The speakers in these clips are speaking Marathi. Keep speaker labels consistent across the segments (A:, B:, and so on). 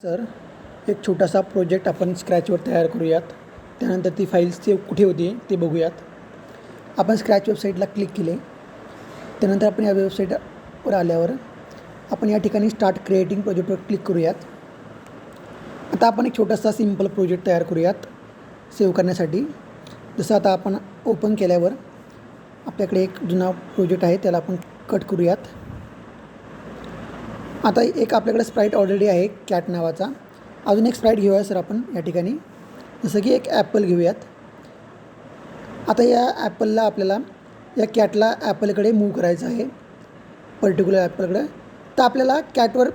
A: सर, एक छोटासा प्रोजेक्ट आपण स्क्रॅचवर तयार करूयात. त्यानंतर ती फाईल सेव्ह कुठे होती ते बघूयात. आपण स्क्रॅच वेबसाईटला क्लिक केले. त्यानंतर आपण या वेबसाईटवर आल्यावर आपण या ठिकाणी स्टार्ट क्रिएटिंग प्रोजेक्टवर क्लिक करूयात. आता आपण एक छोटासा सिंपल प्रोजेक्ट तयार करूयात सेव्ह करण्यासाठी. जसं आता आपण ओपन केल्यावर आपल्याकडे एक जुना प्रोजेक्ट आहे, त्याला आपण कट करूयात. आता एक आपल्याकडे स्प्राईट ऑलरेडी आहे कॅट नावाचा. अजून एक स्प्राईट घेऊया सर आपण या ठिकाणी. जसं की एक ॲपल घेऊयात. आता या ॲपलला आपल्याला या कॅटला ॲपलकडे मूव्ह करायचं आहे, पर्टिक्युलर ॲपलकडे. तर आपल्याला कॅटवर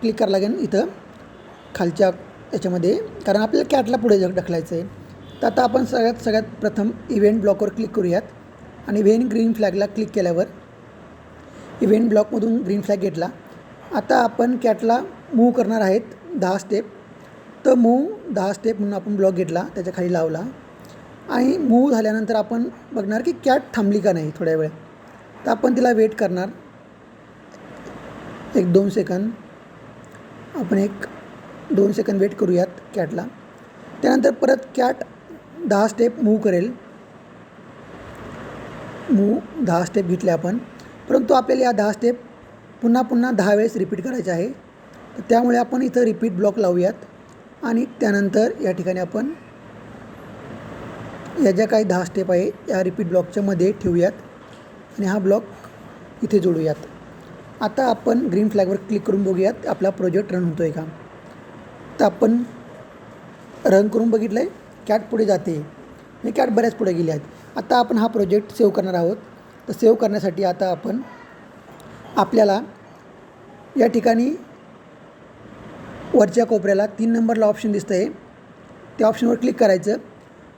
A: क्लिक करावं लागेल इथं खालच्या याच्यामध्ये, कारण आपल्याला कॅटला पुढे ढकलायचं आहे. तर आता आपण सगळ्यात प्रथम इव्हेंट ब्लॉकवर क्लिक करूयात आणि इव्हेंट ग्रीन फ्लॅगला क्लिक केल्यावर इव्हेंट ब्लॉकमधून ग्रीन फ्लॅग घेतला. आता आपण कॅटला मूव्ह करणार आहेत 10 स्टेप. तर मूव्ह 10 स्टेप म्हणून आपण ब्लॉक घेतला, त्याच्या खाली लावला आणि मूव्ह झाल्यानंतर आपण बघणार की कॅट थांबली का नाही थोड्या वेळ. तर आपण तिला वेट करणार 1-2 सेकंद. आपण 1-2 सेकंद वेट करूयात कॅटला. त्यानंतर परत कॅट 10 स्टेप मूव्ह करेल. 10 स्टेप घेतले आपण, परंतु आपल्याला या 10 स्टेप पुन्हा 10 वेळेस रिपीट करायचे आहे. तर त्यामुळे आपण इथं रिपीट ब्लॉक लावूयात आणि त्यानंतर या ठिकाणी आपण या ज्या काही 10 स्टेप आहे या रिपीट ब्लॉकच्या मध्ये ठेवूयात आणि हा ब्लॉक इथे जोडूयात. आता आपण ग्रीन फ्लॅगवर क्लिक करून बघूयात आपला प्रोजेक्ट रन होतो आहे का. तर आपण रन करून बघितलं आहे, कॅट पुढे जाते आणि कॅट बऱ्याच पुढे गेले आहेत. आता आपण हा प्रोजेक्ट सेव्ह करणार आहोत. तर सेव्ह करण्यासाठी आता आपल्याला या ठिकाणी वरच्या कोपऱ्याला 3 नंबरला ऑप्शन दिसतं आहे, त्या ऑप्शनवर क्लिक करायचं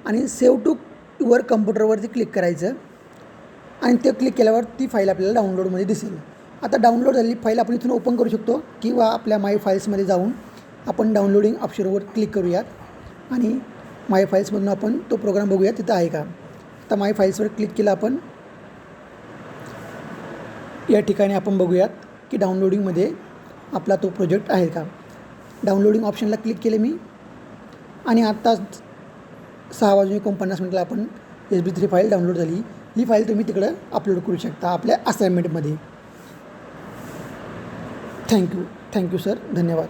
A: आणि सेव्ह टू युअर कम्प्युटरवरती क्लिक करायचं आणि ते क्लिक केल्यावर ती फाईल आपल्याला डाउनलोडमध्ये दिसेल. आता डाउनलोड झालेली फाईल आपण इथून ओपन करू शकतो किंवा आपल्या माय फाईल्समध्ये जाऊन आपण डाउनलोडिंग ऑप्शनवर क्लिक करूयात आणि माय फाईल्समधून आपण तो प्रोग्राम बघूयात तिथं आहे का. आता माय फाईल्सवर क्लिक केलं आपण. या ठिकाणी आपण बघूयात की डाउनलोडिंगमध्ये आपला तो प्रोजेक्ट आहे का. डाउनलोडिंग ऑप्शनला क्लिक केले मी आणि आत्ता 6:49 आपण USB3 फाईल डाउनलोड झाली. ही फाईल तुम्ही तिकडं अपलोड करू शकता आपल्या असाइनमेंटमध्ये. थँक्यू सर, धन्यवाद.